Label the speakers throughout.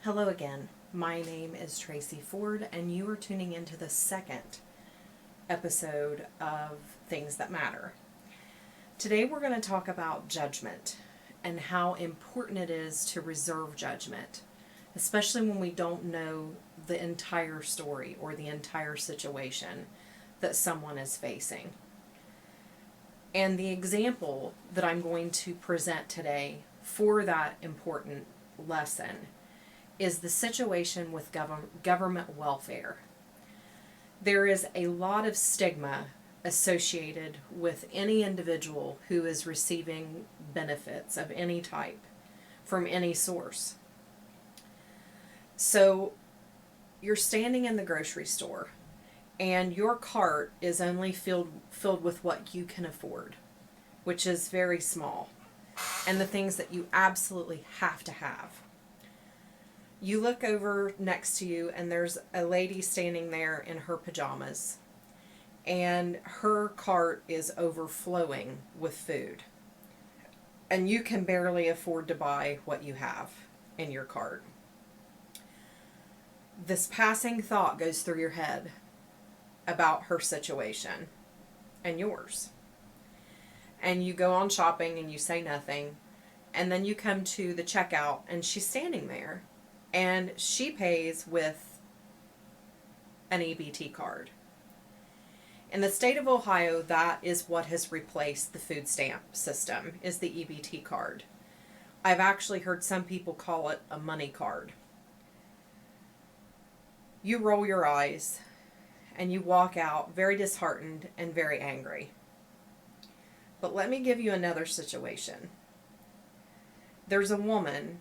Speaker 1: Hello again. My name is Tracee Ford, and you are tuning into the second episode of Things That Matter. Today we're going to talk about judgment and how important it is to reserve judgment, especially when we don't know the entire story or the entire situation that someone is facing. And the example that I'm going to present today for that important lesson is the situation with government welfare. There is a lot of stigma associated with any individual who is receiving benefits of any type from any source. So you're standing in the grocery store and your cart is only filled with what you can afford, which is very small, and the things that you absolutely have to have. You look over next to you and there's a lady standing there in her pajamas, and her cart is overflowing with food, and you can barely afford to buy what you have in your cart. This passing thought goes through your head about her situation and yours. And you go on shopping and you say nothing, and then you come to the checkout and she's standing there. And she pays with an EBT card. In the state of Ohio, that is what has replaced the food stamp system, is the EBT card. I've actually heard some people call it a money card. You roll your eyes and you walk out very disheartened and very angry. But let me give you another situation. There's a woman,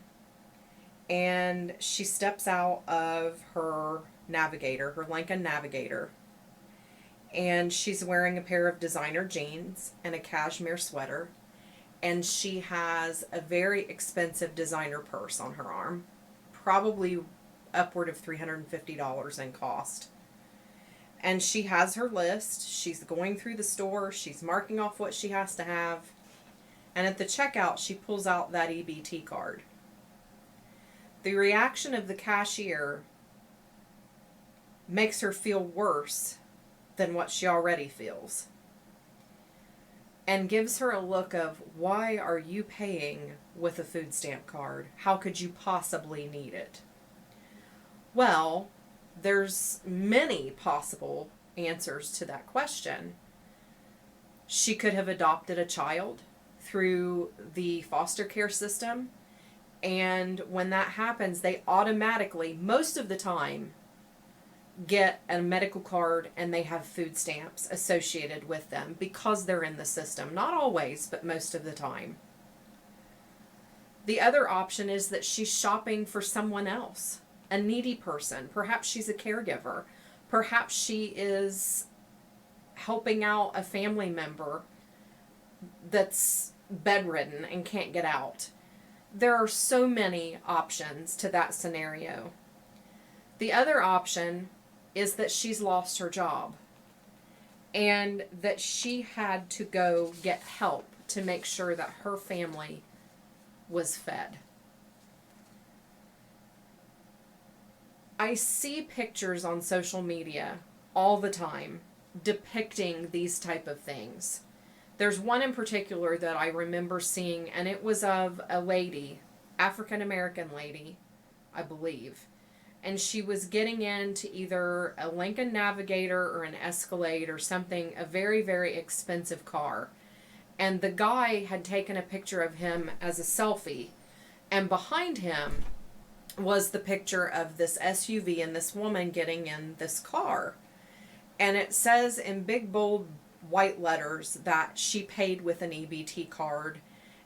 Speaker 1: and she steps out of her Navigator, her Lincoln Navigator, and she's wearing a pair of designer jeans and a cashmere sweater, and she has a very expensive designer purse on her arm, probably upward of $350 in cost. And she has her list. She's going through the store, she's marking off what she has to have, and at the checkout she pulls out that EBT card. The reaction of the cashier makes her feel worse than what she already feels, and gives her a look of, why are you paying with a food stamp card? How could you possibly need it? Well, there's many possible answers to that question. She could have adopted a child through the foster care system. And when that happens, they automatically, most of the time, get a medical card and they have food stamps associated with them because they're in the system. Not always, but most of the time. The other option is that she's shopping for someone else, a needy person. Perhaps she's a caregiver. Perhaps she is helping out a family member that's bedridden and can't get out. There are so many options to that scenario. The other option is that she's lost her job and that she had to go get help to make sure that her family was fed. I see pictures on social media all the time depicting these type of things. There's one in particular that I remember seeing, and it was of a lady, African-American lady, I believe. And she was getting into either a Lincoln Navigator or an Escalade or something, a very, very expensive car. And the guy had taken a picture of him as a selfie. And behind him was the picture of this SUV and this woman getting in this car. And it says in big, bold white letters that she paid with an EBT card,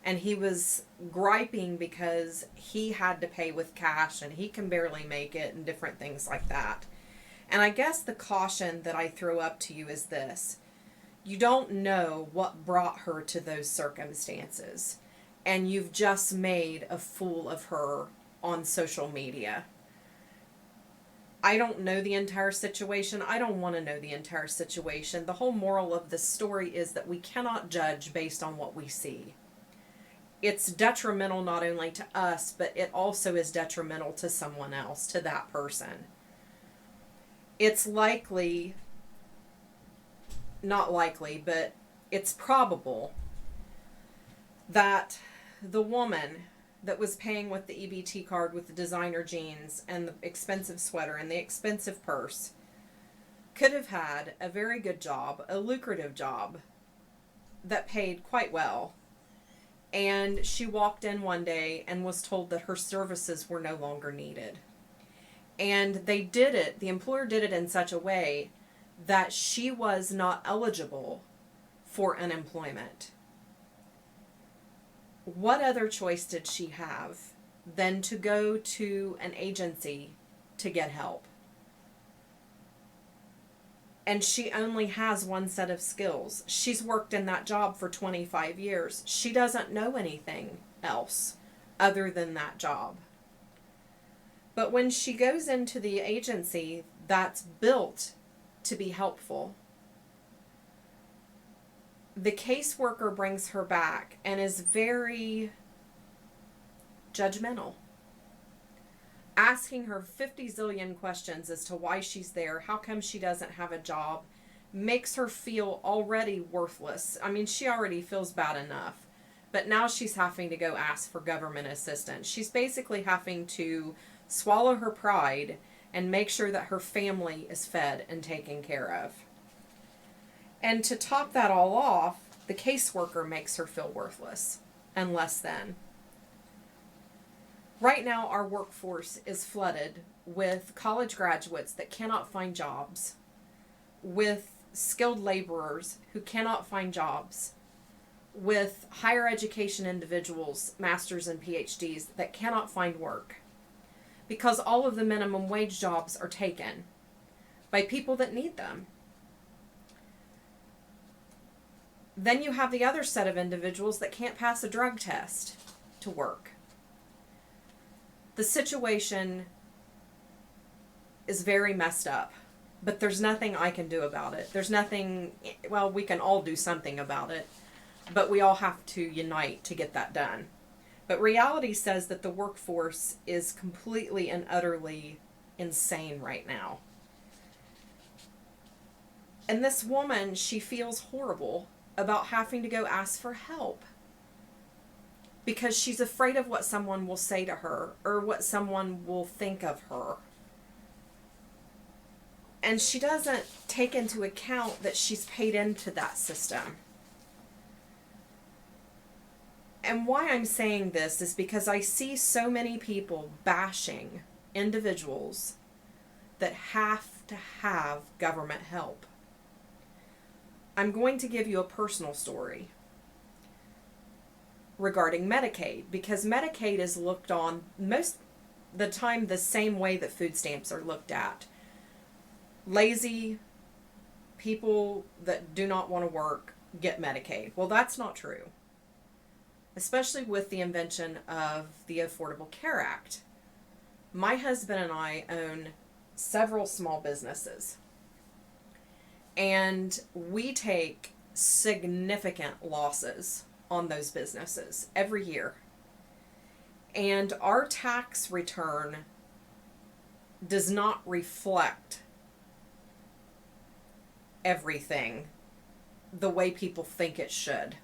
Speaker 1: and he was griping because he had to pay with cash and he can barely make it and different things like that. And I guess the caution that I throw up to you is this: you don't know what brought her to those circumstances, and you've just made a fool of her on social media. I don't know the entire situation. I don't want to know the entire situation. The whole moral of this story is that we cannot judge based on what we see. it's detrimental not only to us, but it also is detrimental to someone else, to that person. It's likely, not likely, but it's probable that the woman that was paying with the EBT card with the designer jeans and the expensive sweater and the expensive purse could have had a very good job, a lucrative job that paid quite well. And she walked in one day and was told that her services were no longer needed. And they did it, the employer did it in such a way that she was not eligible for unemployment. What other choice did she have than to go to an agency to get help? And she only has one set of skills. She's worked in that job for 25 years. She doesn't know anything else other than that job. But when she goes into the agency that's built to be helpful, the caseworker brings her back and is very judgmental, asking her 50 zillion questions as to why she's there, how come she doesn't have a job, makes her feel already worthless. I mean, she already feels bad enough, but now she's having to go ask for government assistance. She's basically having to swallow her pride and make sure that her family is fed and taken care of. And to top that all off, the caseworker makes her feel worthless and less than. Right now, our workforce is flooded with college graduates that cannot find jobs, with skilled laborers who cannot find jobs, with higher education individuals, masters and PhDs, that cannot find work, because all of the minimum wage jobs are taken by people that need them. Then you have the other set of individuals that can't pass a drug test to work. The situation is very messed up, but there's nothing I can do about it. There's nothing, well, we can all do something about it, but we all have to unite to get that done. But reality says that the workforce is completely and utterly insane right now. And this woman, she feels horrible about having to go ask for help because she's afraid of what someone will say to her or what someone will think of her. And she doesn't take into account that she's paid into that system. And why I'm saying this is because I see so many people bashing individuals that have to have government help. I'm going to give you a personal story regarding Medicaid, because Medicaid is looked on most of the time the same way that food stamps are looked at. Lazy people that do not want to work get Medicaid. Well, that's not true, especially with the invention of the Affordable Care Act. My husband and I own several small businesses, and we take significant losses on those businesses every year. And our tax return does not reflect everything the way people think it should.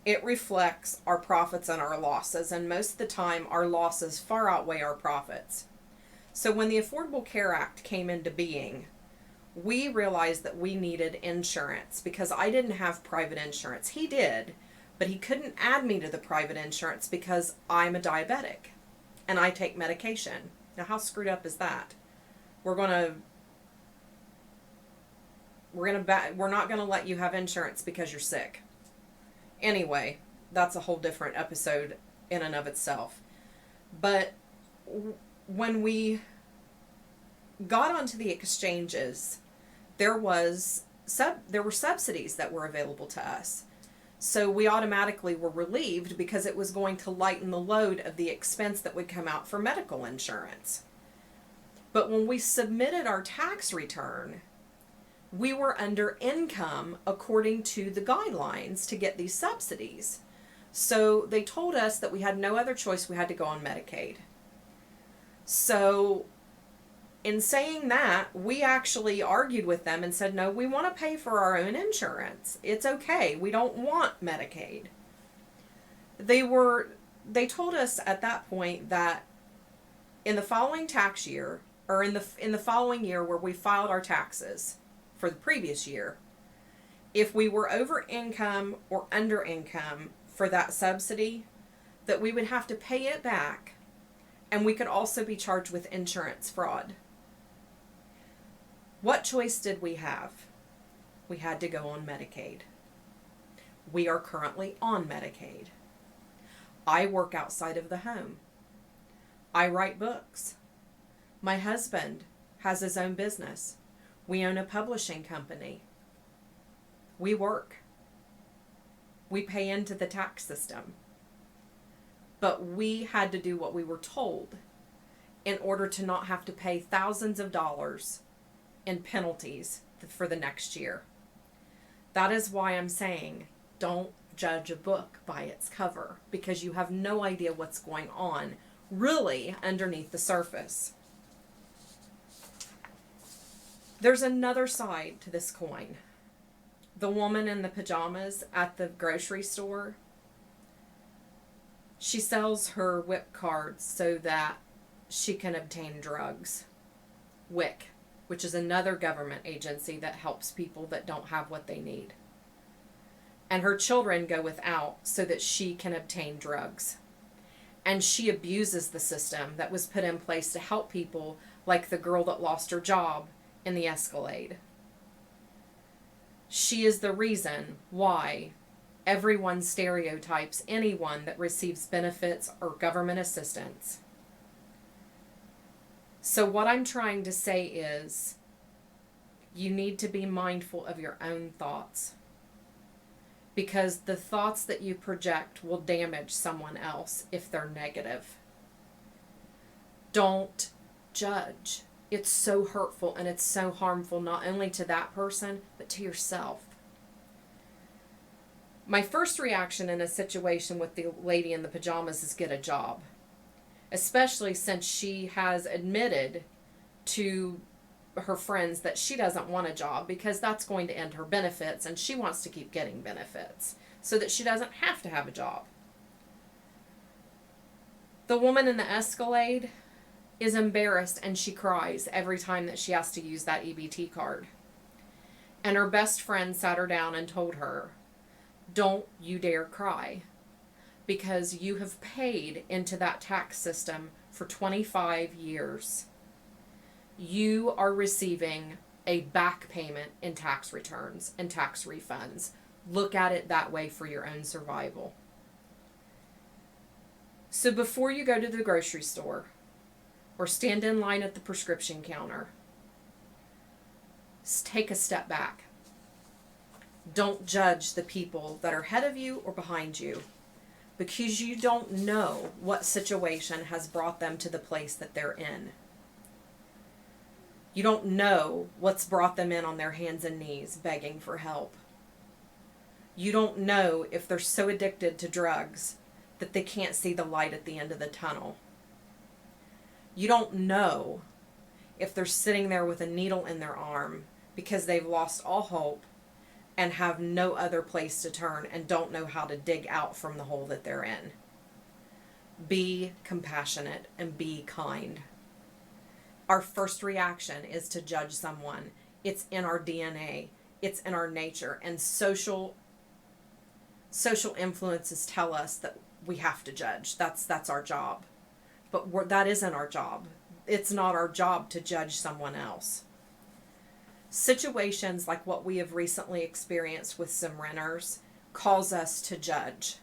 Speaker 1: It reflects our profits and our losses, and most of the time our losses far outweigh our profits. So when the Affordable Care Act came into being, we realized that we needed insurance because I didn't have private insurance. He did, but he couldn't add me to the private insurance because I'm a diabetic and I take medication. Now, how screwed up is that? We're not going to let you have insurance because you're sick. Anyway, that's a whole different episode in and of itself. But when we got onto the exchanges, there were subsidies that were available to us. So we automatically were relieved because it was going to lighten the load of the expense that would come out for medical insurance. But when we submitted our tax return, we were under income according to the guidelines to get these subsidies. So they told us that we had no other choice. We had to go on Medicaid. So in saying that, we actually argued with them and said, no, we want to pay for our own insurance. It's okay. We don't want Medicaid. They told us at that point that in the following tax year, or in the following year where we filed our taxes for the previous year, if we were over income or under income for that subsidy, that we would have to pay it back, and we could also be charged with insurance fraud. What choice did we have? We had to go on Medicaid. We are currently on Medicaid. I work outside of the home. I write books. My husband has his own business. We own a publishing company. We work. We pay into the tax system. But we had to do what we were told in order to not have to pay thousands of dollars in penalties for the next year. That is why I'm saying don't judge a book by its cover, because you have no idea what's going on really underneath the surface. There's another side to this coin. The woman in the pajamas at the grocery store, she sells her WIC cards so that she can obtain drugs. WIC, which is another government agency that helps people that don't have what they need. And her children go without so that she can obtain drugs. And she abuses the system that was put in place to help people like the girl that lost her job in the Escalade. She is the reason why everyone stereotypes anyone that receives benefits or government assistance. So what I'm trying to say is, you need to be mindful of your own thoughts, because the thoughts that you project will damage someone else if they're negative. Don't judge. It's so hurtful and it's so harmful, not only to that person, but to yourself. My first reaction in a situation with the lady in the pajamas is get a job. Especially since she has admitted to her friends that she doesn't want a job because that's going to end her benefits, and she wants to keep getting benefits so that she doesn't have to have a job. The woman in the Escalade is embarrassed and she cries every time that she has to use that EBT card. And her best friend sat her down and told her, don't you dare cry, because you have paid into that tax system for 25 years. You are receiving a back payment in tax returns and tax refunds. Look at it that way for your own survival. So before you go to the grocery store or stand in line at the prescription counter, take a step back. Don't judge the people that are ahead of you or behind you, because you don't know what situation has brought them to the place that they're in. You don't know what's brought them in on their hands and knees begging for help. You don't know if they're so addicted to drugs that they can't see the light at the end of the tunnel. You don't know if they're sitting there with a needle in their arm because they've lost all hope and have no other place to turn and don't know how to dig out from the hole that they're in. Be compassionate and be kind. Our first reaction is to judge someone. It's in our DNA. It's in our nature. And social influences tell us that we have to judge. That's our job. But that isn't our job. It's not our job to judge someone else. Situations like what we have recently experienced with some renters cause us to judge.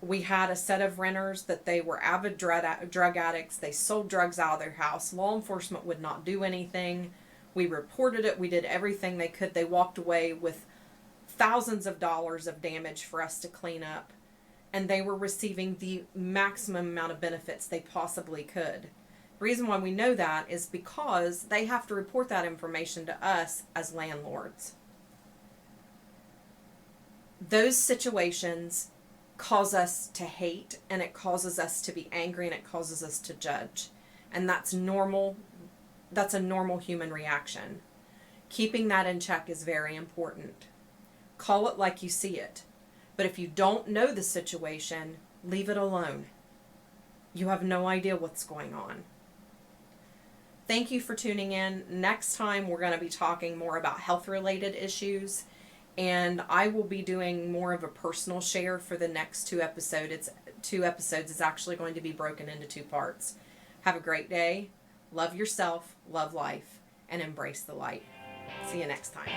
Speaker 1: We had a set of renters that they were avid drug addicts. They sold drugs out of their house. Law enforcement would not do anything. We reported it. We did everything they could. They walked away with thousands of dollars of damage for us to clean up. And they were receiving the maximum amount of benefits they possibly could. The reason why we know that is because they have to report that information to us as landlords. Those situations cause us to hate, and it causes us to be angry, and it causes us to judge. And that's normal. That's a normal human reaction. Keeping that in check is very important. Call it like you see it. But if you don't know the situation, leave it alone. You have no idea what's going on. Thank you for tuning in. Next time, we're going to be talking more about health-related issues, and I will be doing more of a personal share for the next 2 episodes. It's actually going to be broken into 2 parts. Have a great day. Love yourself, love life, and embrace the light. See you next time.